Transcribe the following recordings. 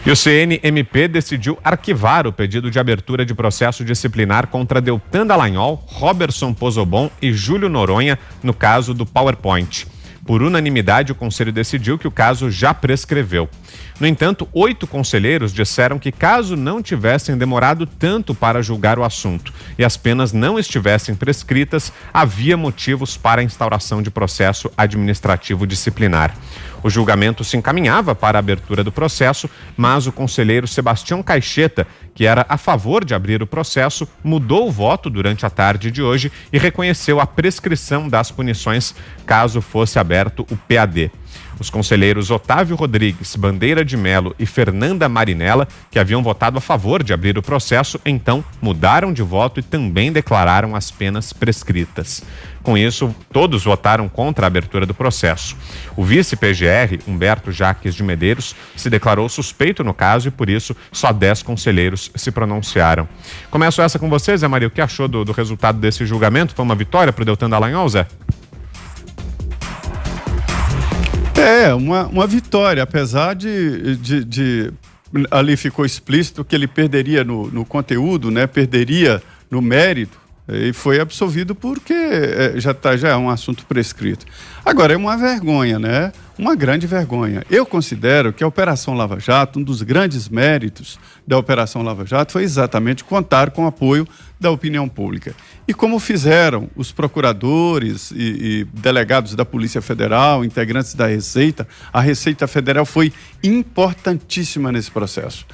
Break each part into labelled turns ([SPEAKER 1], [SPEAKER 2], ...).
[SPEAKER 1] E o CNMP decidiu arquivar o pedido de abertura de processo disciplinar contra Deltan Dallagnol, Roberson Pozobon e Júlio Noronha no caso do PowerPoint. Por unanimidade, o Conselho decidiu que o caso já prescreveu. No entanto, 8 conselheiros disseram que, caso não tivessem demorado tanto para julgar o assunto e as penas não estivessem prescritas, havia motivos para a instauração de processo administrativo disciplinar. O julgamento se encaminhava para a abertura do processo, mas o conselheiro Sebastião Caixeta, que era a favor de abrir o processo, mudou o voto durante a tarde de hoje e reconheceu a prescrição das punições caso fosse aberto o PAD. Os conselheiros Otávio Rodrigues, Bandeira de Melo e Fernanda Marinella, que haviam votado a favor de abrir o processo, então mudaram de voto e também declararam as penas prescritas. Com isso, todos votaram contra a abertura do processo. O vice-PGR, Humberto Jaques de Medeiros, se declarou suspeito no caso e, por isso, só 10 conselheiros se pronunciaram. Começo essa com você, Zé Maria. O que achou do resultado desse julgamento? Foi uma vitória para o Deltan Dallagnol, Zé?
[SPEAKER 2] Uma vitória, apesar de ali ficou explícito que ele perderia no conteúdo, né? Perderia no mérito, e foi absolvido porque já é um assunto prescrito. Agora, é uma vergonha, né? Uma grande vergonha. Eu considero que a Operação Lava Jato, um dos grandes méritos da Operação Lava Jato foi exatamente contar com o apoio da opinião pública. E como fizeram os procuradores e delegados da Polícia Federal, integrantes da Receita, a Receita Federal foi importantíssima nesse processo.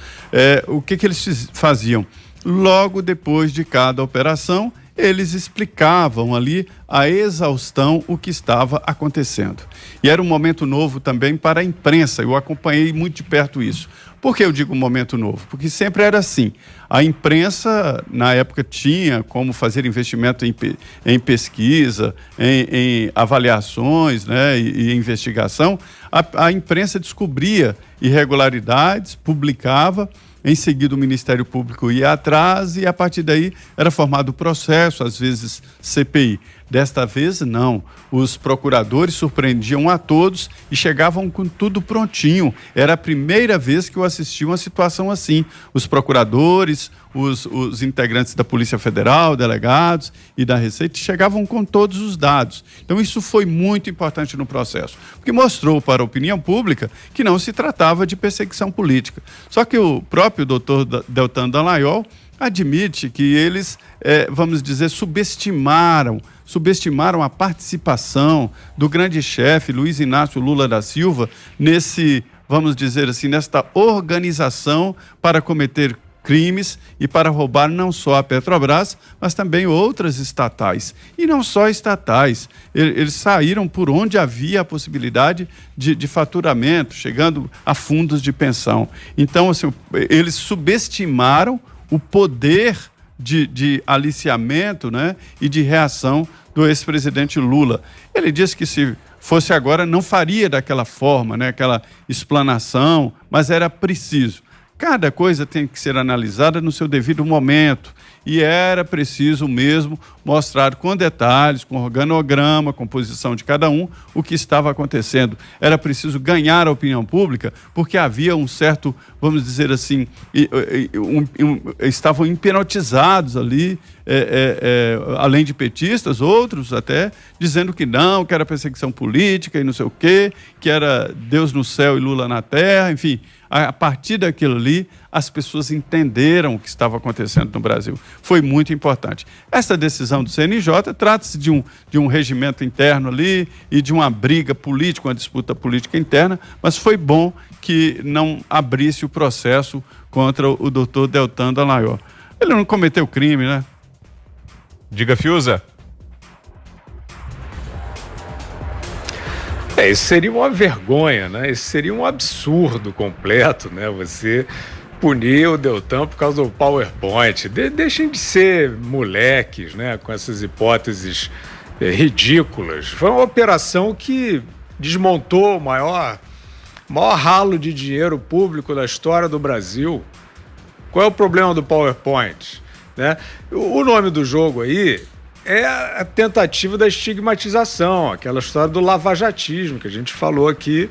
[SPEAKER 2] O que eles faziam? Logo depois de cada operação, eles explicavam ali a exaustão o que estava acontecendo. E era um momento novo também para a imprensa, eu acompanhei muito de perto isso. Por que eu digo momento novo? Porque sempre era assim. A imprensa, na época, tinha como fazer investimento em pesquisa, em avaliações, né, e investigação. A imprensa descobria irregularidades, publicava. Em seguida, o Ministério Público ia atrás e, a partir daí, era formado o processo, às vezes CPI. Desta vez, não. Os procuradores surpreendiam a todos e chegavam com tudo prontinho. Era a primeira vez que eu assisti uma situação assim. Os procuradores, os integrantes da Polícia Federal, delegados e da Receita, chegavam com todos os dados. Então, isso foi muito importante no processo, porque mostrou para a opinião pública que não se tratava de perseguição política. Só que o próprio doutor Deltan Dallagnol admite que eles, vamos dizer, subestimaram a participação do grande chefe Luiz Inácio Lula da Silva nesse, vamos dizer assim, nesta organização para cometer crimes e para roubar não só a Petrobras, mas também outras estatais. E não só estatais, eles saíram por onde havia a possibilidade de faturamento, chegando a fundos de pensão. Então, assim, eles subestimaram o poder de aliciamento, né, e de reação do ex-presidente Lula. Ele disse que se fosse agora não faria daquela forma, né, aquela explanação, mas era preciso. Cada coisa tem que ser analisada no seu devido momento e era preciso mesmo mostrar com detalhes, com organograma, composição de cada um, o que estava acontecendo. Era preciso ganhar a opinião pública porque havia um certo, vamos dizer assim, estavam hipnotizados ali, além de petistas, outros até, dizendo que não, que era perseguição política e não sei o quê, que era Deus no céu e Lula na terra, enfim. A partir daquilo ali, as pessoas entenderam o que estava acontecendo no Brasil. Foi muito importante. Essa decisão do CNJ trata-se de um regimento interno ali e de uma briga política, uma disputa política interna, mas foi bom que não abrisse o processo contra o doutor Deltan Dallagnol. Ele não cometeu crime, né?
[SPEAKER 1] Diga, Fiuza.
[SPEAKER 3] Isso seria uma vergonha, né? Isso seria um absurdo completo, né? Você punir o Deltan por causa do PowerPoint. Deixem de ser moleques, né? Com essas hipóteses ridículas. Foi uma operação que desmontou o maior ralo de dinheiro público da história do Brasil. Qual é o problema do PowerPoint, né? O nome do jogo aí é a tentativa da estigmatização, aquela história do lavajatismo que a gente falou aqui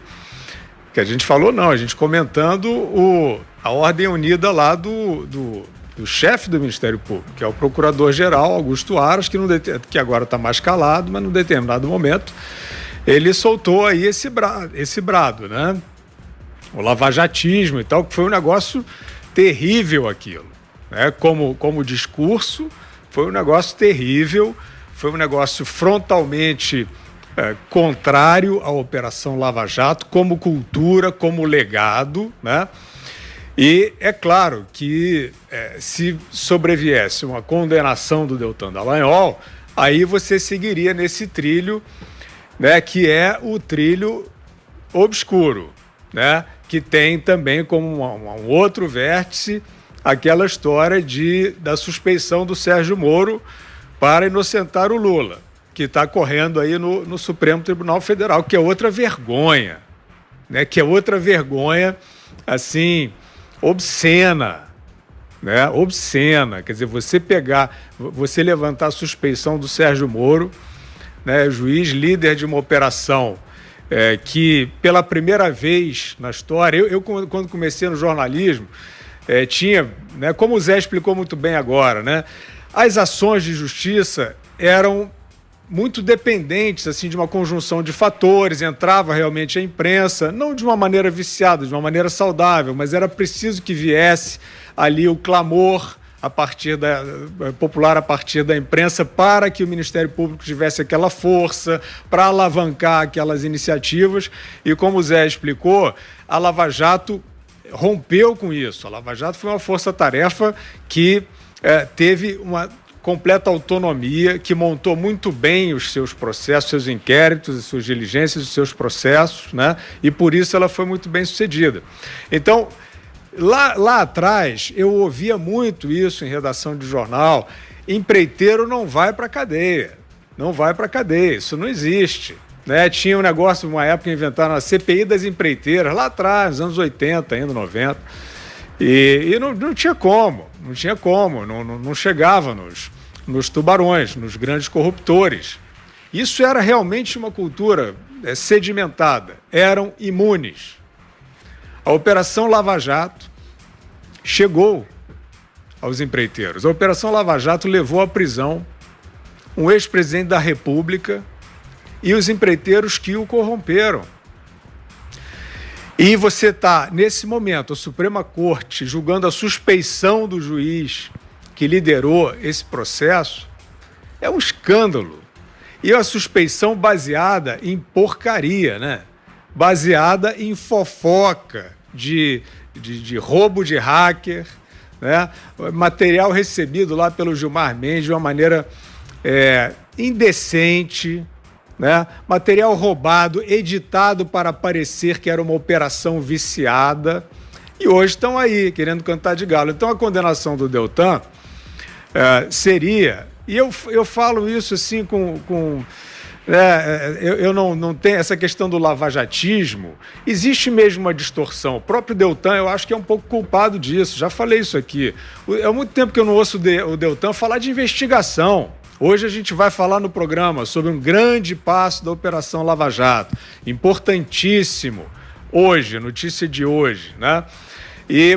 [SPEAKER 3] Que a gente falou, não, a gente comentando a ordem unida lá do chefe do Ministério Público, que é o Procurador-Geral Augusto Aras, que agora está mais calado, mas num determinado momento ele soltou aí esse brado, né? O lavajatismo e tal, que foi um negócio terrível aquilo, né? Como discurso, foi um negócio terrível, foi um negócio frontalmente contrário à Operação Lava Jato, como cultura, como legado, né? E é claro que se sobreviesse uma condenação do Deltan Dallagnol, aí você seguiria nesse trilho, né, que é o trilho obscuro, né, que tem também como um outro vértice aquela história da suspeição do Sérgio Moro para inocentar o Lula, que está correndo aí no Supremo Tribunal Federal, que é outra vergonha, né, que é outra vergonha, assim, obscena, né? Obscena. Quer dizer, você levantar a suspeição do Sérgio Moro, né, juiz líder de uma operação que, pela primeira vez na história, eu quando comecei no jornalismo, tinha, né, como o Zé explicou muito bem agora, né, as ações de justiça eram muito dependentes assim, de uma conjunção de fatores, entrava realmente a imprensa, não de uma maneira viciada, de uma maneira saudável, mas era preciso que viesse ali o clamor popular a partir da imprensa para que o Ministério Público tivesse aquela força para alavancar aquelas iniciativas. E como o Zé explicou, a Lava Jato rompeu com isso. A Lava Jato foi uma força-tarefa que teve uma completa autonomia, que montou muito bem os seus processos, seus inquéritos, as suas diligências, os seus processos, né? E por isso ela foi muito bem sucedida. Então, lá atrás, eu ouvia muito isso em redação de jornal: empreiteiro não vai para a cadeia, não vai para a cadeia, isso não existe. Né? Tinha um negócio, uma época, inventaram a CPI das empreiteiras, lá atrás, nos anos 80, ainda 90, e não tinha como, não chegava nos tubarões, nos grandes corruptores. Isso era realmente uma cultura sedimentada, eram imunes. A Operação Lava Jato chegou aos empreiteiros. A Operação Lava Jato levou à prisão um ex-presidente da República e os empreiteiros que o corromperam. E você está, nesse momento, a Suprema Corte julgando a suspeição do juiz que liderou esse processo, é um escândalo. E a suspeição baseada em porcaria, né? Baseada em fofoca de roubo de hacker, né? Material recebido lá pelo Gilmar Mendes de uma maneira indecente, né? Material roubado, editado para parecer que era uma operação viciada, e hoje estão aí querendo cantar de galo. Então a condenação do Deltan seria, e eu falo isso assim eu não tenho essa questão do lavajatismo, existe mesmo uma distorção. O próprio Deltan, eu acho que é um pouco culpado disso, já falei isso aqui. Há muito tempo que eu não ouço o Deltan falar de investigação. Hoje a gente vai falar no programa sobre um grande passo da Operação Lava Jato, importantíssimo, hoje, notícia de hoje, né?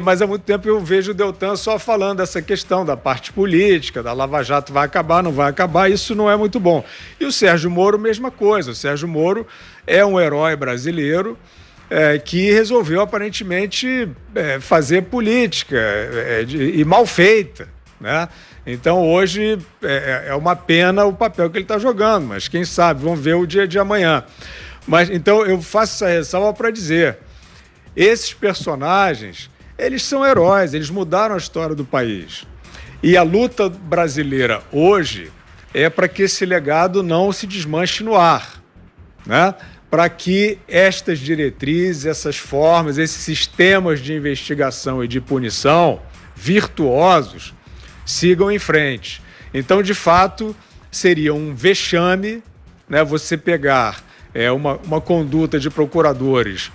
[SPEAKER 3] Mas há muito tempo eu vejo o Deltan só falando dessa questão da parte política, da Lava Jato vai acabar, não vai acabar, isso não é muito bom. E o Sérgio Moro, mesma coisa. O Sérgio Moro é um herói brasileiro que resolveu aparentemente fazer política e mal feita, né? Então hoje é uma pena o papel que ele está jogando, mas quem sabe, vamos ver o dia de amanhã. Mas então eu faço essa ressalva para dizer, esses personagens, eles são heróis, eles mudaram a história do país. E a luta brasileira hoje é para que esse legado não se desmanche no ar, né? Para que estas diretrizes, essas formas, esses sistemas de investigação e de punição virtuosos sigam em frente. Então, de fato, seria um vexame, né, você pegar uma conduta de procuradores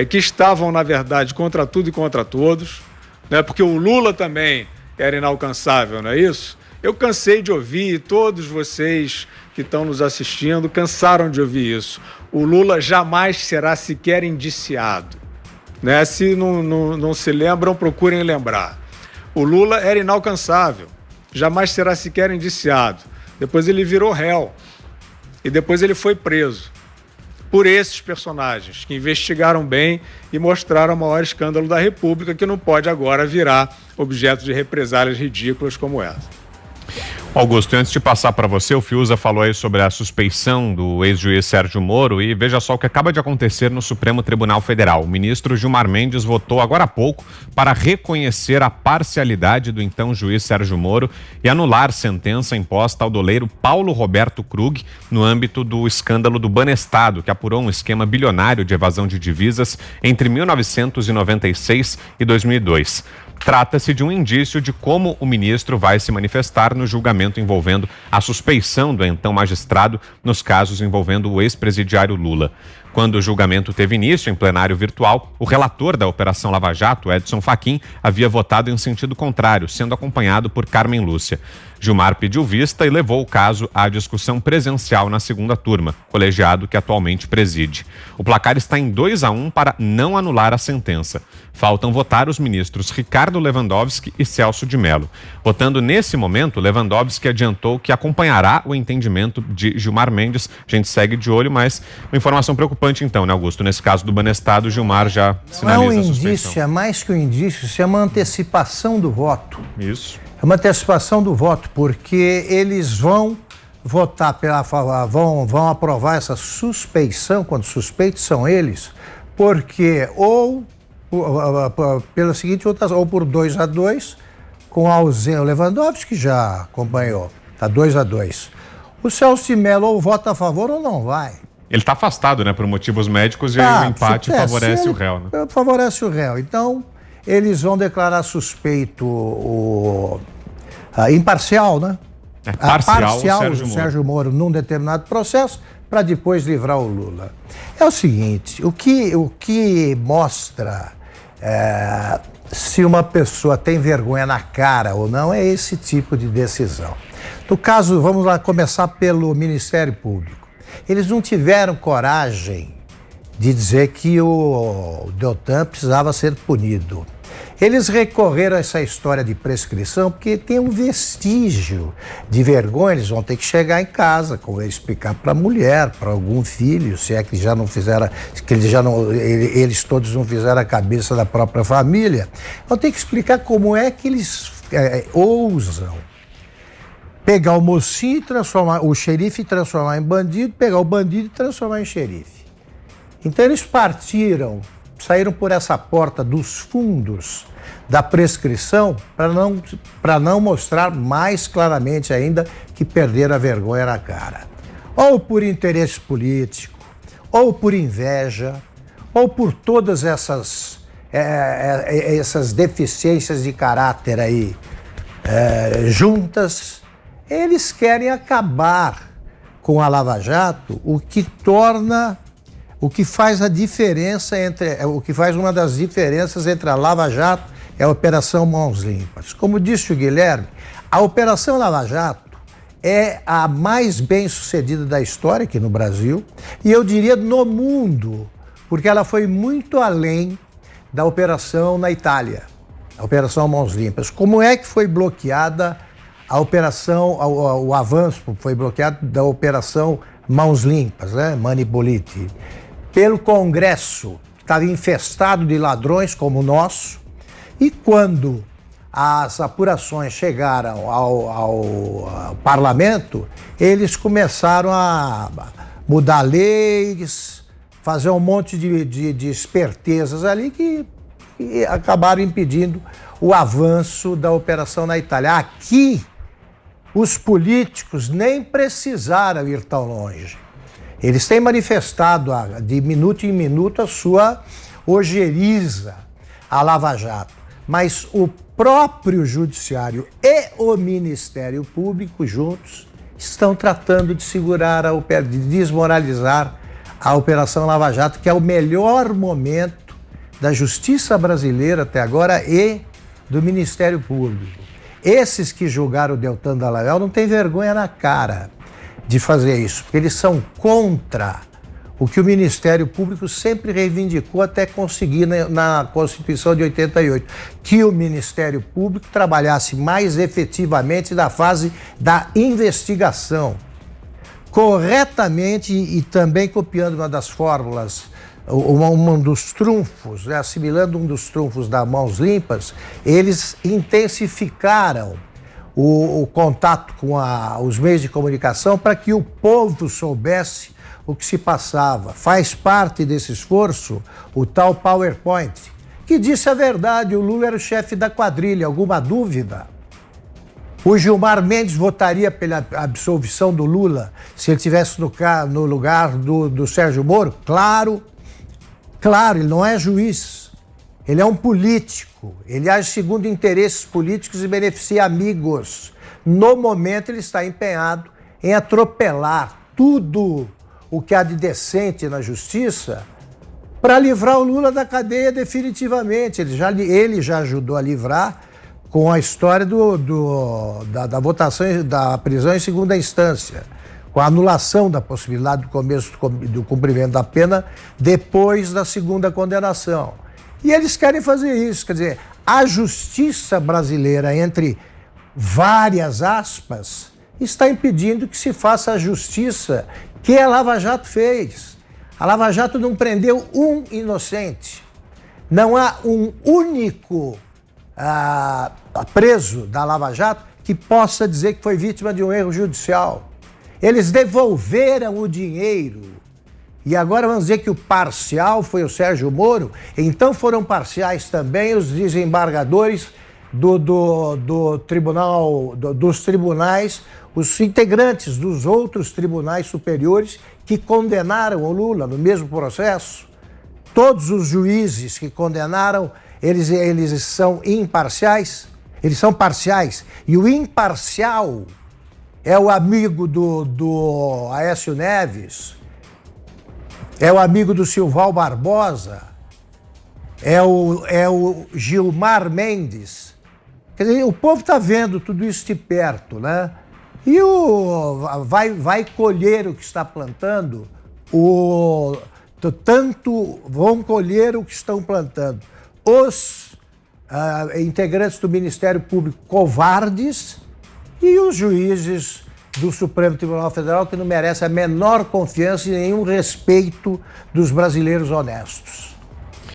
[SPEAKER 3] que estavam, na verdade, contra tudo e contra todos, né, porque o Lula também era inalcançável, não é isso? Eu cansei de ouvir, todos vocês que estão nos assistindo cansaram de ouvir isso. O Lula jamais será sequer indiciado. Né? Se não se lembram, procurem lembrar. O Lula era inalcançável, jamais será sequer indiciado. Depois ele virou réu e depois ele foi preso por esses personagens que investigaram bem e mostraram o maior escândalo da República, que não pode agora virar objeto de represálias ridículas como essa.
[SPEAKER 1] Augusto, antes de passar para você, o Fiuza falou aí sobre a suspeição do ex-juiz Sérgio Moro e veja só o que acaba de acontecer no Supremo Tribunal Federal. O ministro Gilmar Mendes votou agora há pouco para reconhecer a parcialidade do então juiz Sérgio Moro e anular sentença imposta ao doleiro Paulo Roberto Krug no âmbito do escândalo do Banestado, que apurou um esquema bilionário de evasão de divisas entre 1996 e 2002. Trata-se de um indício de como o ministro vai se manifestar no julgamento envolvendo a suspeição do então magistrado nos casos envolvendo o ex-presidiário Lula. Quando o julgamento teve início em plenário virtual, o relator da Operação Lava Jato, Edson Fachin, havia votado em sentido contrário, sendo acompanhado por Carmen Lúcia. Gilmar pediu vista e levou o caso à discussão presencial na segunda turma, colegiado que atualmente preside. O placar está em 2-1 para não anular a sentença. Faltam votar os ministros Ricardo Lewandowski e Celso de Mello. Votando nesse momento, Lewandowski adiantou que acompanhará o entendimento de Gilmar Mendes. A gente segue de olho, mas uma informação preocupante então, né, Augusto? Nesse caso do Banestado, Gilmar já sinaliza a suspeição.
[SPEAKER 4] Não é um indício, é mais que um indício, isso é uma antecipação do voto.
[SPEAKER 1] Isso.
[SPEAKER 4] É uma antecipação do voto, porque eles vão votar vão aprovar essa suspeição, quando suspeitos são eles, porque ou pela seguinte votação, ou por 2-2, com a ausência, o Lewandowski já acompanhou, está 2-2. O Celso de Mello ou vota a favor ou não vai.
[SPEAKER 1] Ele está afastado, né, por motivos médicos e aí o empate favorece o réu, né?
[SPEAKER 4] Favorece o réu. Então, eles vão declarar suspeito imparcial, né?
[SPEAKER 1] Parcial
[SPEAKER 4] o Sérgio Moro num determinado processo para depois livrar o Lula. É o seguinte, o que mostra se uma pessoa tem vergonha na cara ou não é esse tipo de decisão. No caso, vamos lá começar pelo Ministério Público. Eles não tiveram coragem de dizer que o Deltan precisava ser punido. Eles recorreram a essa história de prescrição porque tem um vestígio de vergonha. Eles vão ter que chegar em casa, explicar para a mulher, para algum filho, se é que já não fizeram, que eles todos não fizeram a cabeça da própria família. Vão ter que explicar como é que eles ousam pegar o mocinho e transformar, o xerife e transformar em bandido, pegar o bandido e transformar em xerife. Então eles saíram por essa porta dos fundos da prescrição para não mostrar mais claramente ainda que perderam a vergonha na cara. Ou por interesse político, ou por inveja, ou por todas essas deficiências de caráter aí juntas, eles querem acabar com a Lava Jato, o que faz uma das diferenças entre a Lava Jato e a Operação Mãos Limpas. Como disse o Guilherme, a Operação Lava Jato é a mais bem-sucedida da história aqui no Brasil e eu diria no mundo, porque ela foi muito além da operação na Itália, a Operação Mãos Limpas. Como é que foi bloqueada a operação, o avanço foi bloqueado da Operação Mãos Limpas, né? Mani Politi, pelo Congresso, que estava infestado de ladrões como o nosso, e quando as apurações chegaram ao parlamento, eles começaram a mudar leis, fazer um monte de espertezas ali que acabaram impedindo o avanço da operação na Itália. Aqui, os políticos nem precisaram ir tão longe. Eles têm manifestado de minuto em minuto a sua ojeriza à Lava Jato. Mas o próprio Judiciário e o Ministério Público juntos estão tratando de segurar, de desmoralizar a Operação Lava Jato, que é o melhor momento da justiça brasileira até agora e do Ministério Público. Esses que julgaram o Deltan Dallagnol não têm vergonha na cara de fazer isso, porque eles são contra o que o Ministério Público sempre reivindicou até conseguir na Constituição de 88, que o Ministério Público trabalhasse mais efetivamente na fase da investigação, corretamente e também copiando uma das fórmulas, um dos trunfos, né, assimilando um dos trunfos da Mãos Limpas, eles intensificaram o contato com os meios de comunicação para que o povo soubesse o que se passava. Faz parte desse esforço o tal PowerPoint, que disse a verdade, o Lula era o chefe da quadrilha, alguma dúvida? O Gilmar Mendes votaria pela absolvição do Lula se ele estivesse no lugar do Sérgio Moro? Claro, ele não é juiz, ele é um político, ele age segundo interesses políticos e beneficia amigos. No momento ele está empenhado em atropelar tudo o que há de decente na justiça para livrar o Lula da cadeia definitivamente. Ele já ajudou a livrar com a história da votação, da prisão em segunda instância, com a anulação da possibilidade do começo do cumprimento da pena depois da segunda condenação. E eles querem fazer isso, quer dizer, a justiça brasileira, entre várias aspas, está impedindo que se faça a justiça que a Lava Jato fez. A Lava Jato não prendeu um inocente. Não há um único preso da Lava Jato que possa dizer que foi vítima de um erro judicial. Eles devolveram o dinheiro. E agora vamos dizer que o parcial foi o Sérgio Moro. Então foram parciais também os desembargadores dos tribunais, os integrantes dos outros tribunais superiores que condenaram o Lula no mesmo processo. Todos os juízes que condenaram, eles são imparciais, eles são parciais. E o imparcial é o amigo do Aécio Neves, é o amigo do Silval Barbosa, é o Gilmar Mendes. Quer dizer, o povo está vendo tudo isso de perto, né? E vai colher o que está plantando, vão colher o que estão plantando os integrantes do Ministério Público covardes e os juízes do Supremo Tribunal Federal que não merecem a menor confiança e nenhum respeito dos brasileiros honestos.